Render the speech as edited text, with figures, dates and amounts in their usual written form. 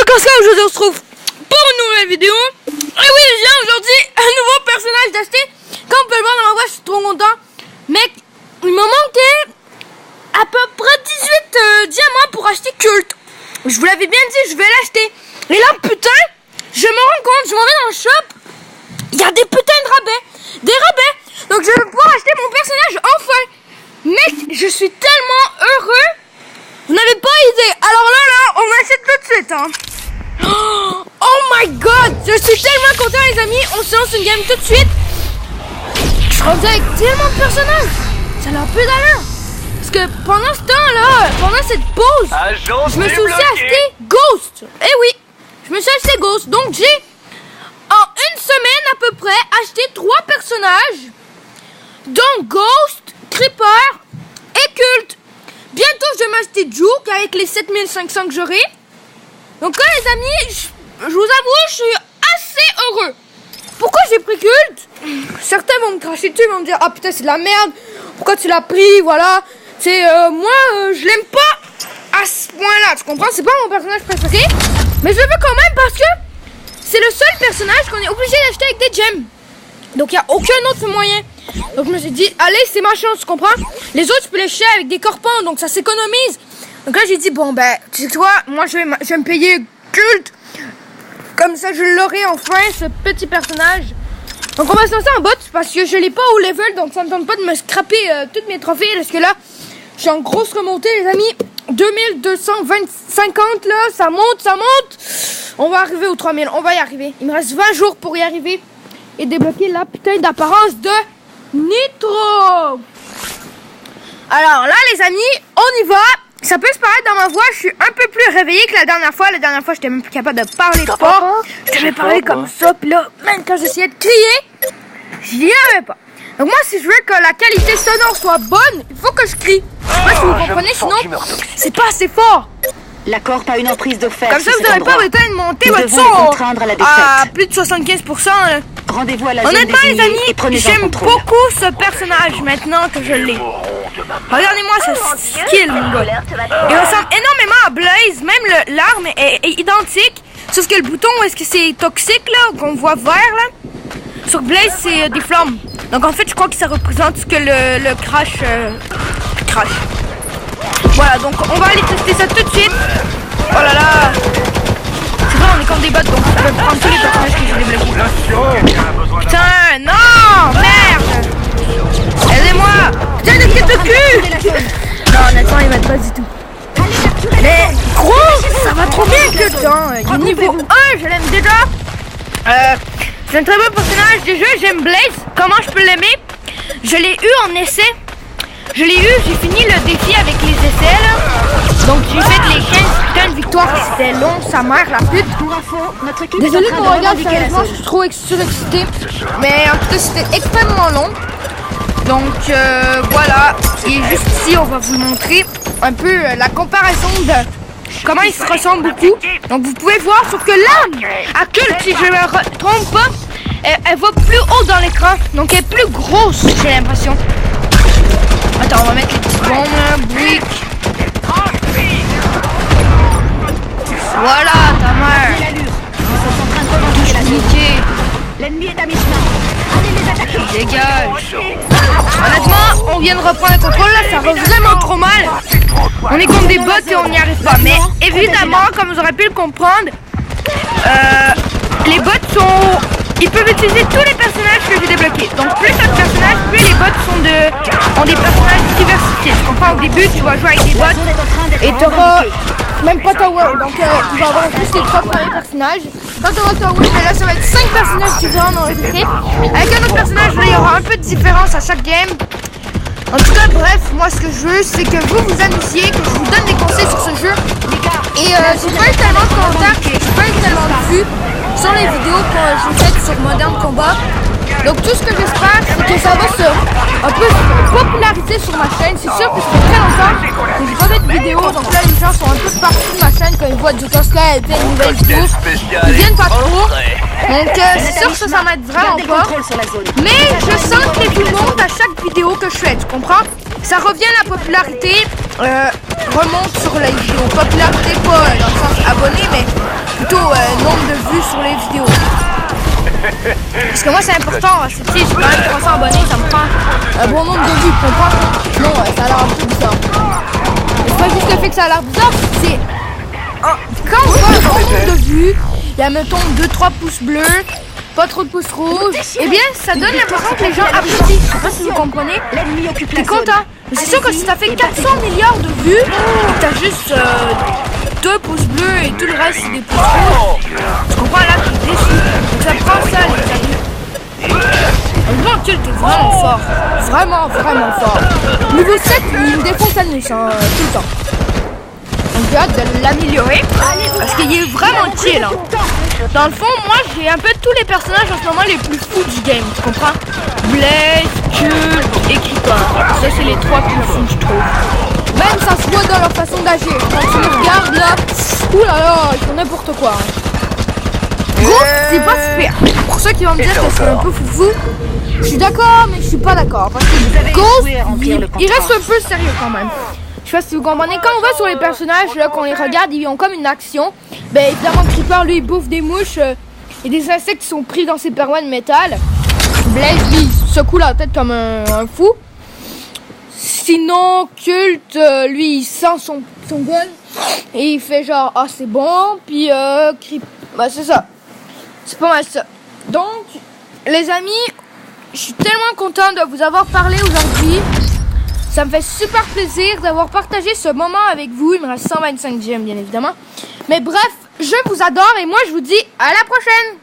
comme ça, aujourd'hui on se retrouve pour une nouvelle vidéo. Et oui les gens, aujourd'hui un nouveau personnage d'acheter. Comme vous pouvez le voir dans ma voix, je suis trop content. Mec, il me manquait à peu près 18 diamants pour acheter Culte. Je vous l'avais bien dit, je vais l'acheter. Et là putain, je me rends compte, je m'en vais dans le shop. Il y a des putains de rabais. Des rabais. Donc je vais pouvoir acheter mon personnage enfin. Mec, je suis tellement heureux. Vous n'avez pas idée. Alors là, on achète tout de suite, hein. Oh my god, je suis tellement content les amis. On se lance une game tout de suite. Je suis rendu avec tellement de personnages. Ça n'a plus d'allure. Parce que pendant ce temps-là, pendant cette pause, je me suis aussi acheté Ghost. Eh oui, je me suis acheté Ghost. Donc j'ai, en une semaine à peu près, acheté 3 personnages. Donc Ghost, Creeper et Culte. Bientôt je vais m'acheter Juke avec les 7500 que j'aurai. Donc là les amis, je vous avoue, je suis assez heureux. Pourquoi j'ai pris Culte? Certains vont me cracher dessus, vont me dire ah putain c'est de la merde, pourquoi tu l'as pris, voilà. C'est moi je l'aime pas à ce point là, tu comprends? C'est pas mon personnage préféré, mais je le veux quand même parce que c'est le seul personnage qu'on est obligé d'acheter avec des gemmes. Donc il n'y a aucun autre moyen. Donc je me suis dit, allez c'est ma chance, tu comprends? Les autres je peux les acheter avec des corpons, donc ça s'économise. Donc là j'ai dit, bon ben, tu sais quoi, moi je vais me payer Culte. Comme ça je l'aurai enfin, ce petit personnage. Donc on va se lancer en bot, parce que je l'ai pas au level, donc ça me tente pas de me scraper tous mes trophées. Parce que là, je suis en grosse remontée les amis. 2250 là, ça monte. On va arriver aux 3000, on va y arriver. Il me reste 20 jours pour y arriver. Et débloquer la putain d'apparence de Nitro. Alors là les amis, on y va. Ça peut se paraître dans ma voix, je suis un peu plus réveillée que la dernière fois. La dernière fois j'étais même plus capable de parler fort. Je devais parler comme ça, puis là, même quand j'essayais de crier, j'y arrivais pas. Donc moi si je veux que la qualité sonore soit bonne, il faut que je crie. Je sais pas si vous comprenez, sinon c'est pas assez fort. La Corp a une emprise de fer. Comme ça vous n'aurez pas besoin de monter votre son à plus de 75%. Rendez-vous à la honnêtement les amis, j'aime beaucoup ce personnage maintenant que je l'ai. Regardez-moi ce skill mon gars. Il ressemble énormément à Blaze, même l'arme est identique. Sauf que le bouton, est-ce que c'est toxique là, qu'on voit vert là? Sur Blaze c'est des flammes. Donc en fait je crois que ça représente ce que le crash crash. Voilà, donc on va aller tester ça tout de suite. Oh là là. C'est vrai, on est comme des bots, donc on peut prendre tous les personnages que j'ai débloqués. Putain, non, merde. Aidez-moi. Putain, de quête de cul. Non, honnêtement, il va pas du tout. Mais gros, ça va trop bien que le temps. Il est niveau 1, je l'aime déjà. C'est un très bon personnage du jeu, j'aime Blaze. Comment je peux l'aimer? Je l'ai eu en essai. Je l'ai eu, j'ai fini le défi avec les essais là. Donc j'ai fait les 15 putains de victoires, c'était long, sa mère la pute. Désolé pour mon regard, sérieusement je suis trop surexcitée. Mais en tout cas c'était extrêmement long. Donc voilà, et juste ici on va vous montrer un peu la comparaison de comment il se ressemble beaucoup. Donc vous pouvez voir, sauf que là, à Culte, si je ne me trompe pas, elle va plus haut dans l'écran. Donc elle est plus grosse, j'ai l'impression. Attends, on va mettre les petites bombes là, briques. Voilà, ta mère. L'ennemi est à mi-chemin. Allez les attaquer. Dégage. Honnêtement, on vient de reprendre le contrôle là, ça va vraiment trop mal. On est comme des bots et on n'y arrive pas. Mais évidemment, comme vous aurez pu le comprendre, les bots sont... Ils peuvent utiliser tous les personnages que j'ai débloqués. Donc plus t'as de personnages, plus les bots ont des personnages diversifiés. Tu comprends, au début tu vas jouer avec des bots et tu auras même pas Tower. Donc tu vas avoir juste les 3 premiers personnages. Quand tu auras Tower, là ça va être 5 personnages différents dans les équipes. Avec un autre personnage, là, il y aura un peu de différence à chaque game. En tout cas, bref, moi ce que je veux, c'est que vous vous amusiez, que je vous donne des conseils sur ce jeu. Et j'ai pas eu tellement de commentaires, j'ai pas eu tellement de vues sur les vidéos que j'ai faites sur Modern Combat. Donc tout ce que j'espère, c'est que ça va un peu se populariser sur ma chaîne. C'est sûr que ça fait très longtemps que j'ai pas fait de vidéo, donc là les gens sont un peu partis de ma chaîne quand ils voient du Tosca et puis une nouvelle vidéo. Ils viennent pas trop. Donc c'est sûr que ça m'aide vraiment pas. Mais je sens que les vues montent à chaque vidéo que je fais, tu comprends? Ça revient à la popularité, remonte sur les vidéos. Popularité pas dans le sens abonné, mais Parce que moi c'est important, c'est tu sais, j'ai quand même 300 abonnés, ça me prend un bon nombre de vues, tu comprends? Non, ça a l'air un peu bizarre. C'est pas juste le fait que ça a l'air bizarre, c'est quand on voit un bon nombre de vues, il y a mettons 2-3 pouces bleus, pas trop de pouces rouges, et bien ça donne l'impression que les gens apprécient. Je sais pas si vous comprenez. L'ennemi occupe T'es la zone. content? Mais c'est sûr que si t'as fait 400 milliards de vues, t'as juste 2 pouces bleus et tout le reste c'est des pouces rouges. Tu comprends là, t'es déçu. Donc ça prend ça les amis. Le kill t'es vraiment fort. Vraiment, vraiment fort. Niveau 7, il me défonce la nuit, tout le temps. Donc j'ai hâte de l'améliorer. Parce qu'il est vraiment chill. Hein. Dans le fond, moi j'ai un peu tous les personnages en ce moment les plus fous du game, tu comprends? Blaze, Cube et Creeper. Ça c'est les 3 plus fous je trouve. Même ça se voit dans leur façon d'agir. Quand tu les regardes là, oulala, ils font n'importe quoi. Hein. Gros, c'est pas super. Pour ceux qui vont me dire que c'est un peu foufou, je suis d'accord mais je suis pas d'accord. Parce que Ghost, il reste un peu sérieux quand même. Je sais pas si vous comprenez, quand on va sur les personnages, là, qu'on les regarde, ils ont comme une action. Ben évidemment, Creeper, lui, il bouffe des mouches et des insectes qui sont pris dans ses parois de métal. Blaze, lui, il secoue la tête comme un fou. Sinon, Culte, lui, il sent son gun et il fait genre, ah, c'est bon. Puis, bah, c'est ça. C'est pas mal ça. Donc, les amis, je suis tellement content de vous avoir parlé aujourd'hui. Ça me fait super plaisir d'avoir partagé ce moment avec vous. Il me reste 125 gemmes, bien évidemment. Mais bref, je vous adore et moi, je vous dis à la prochaine!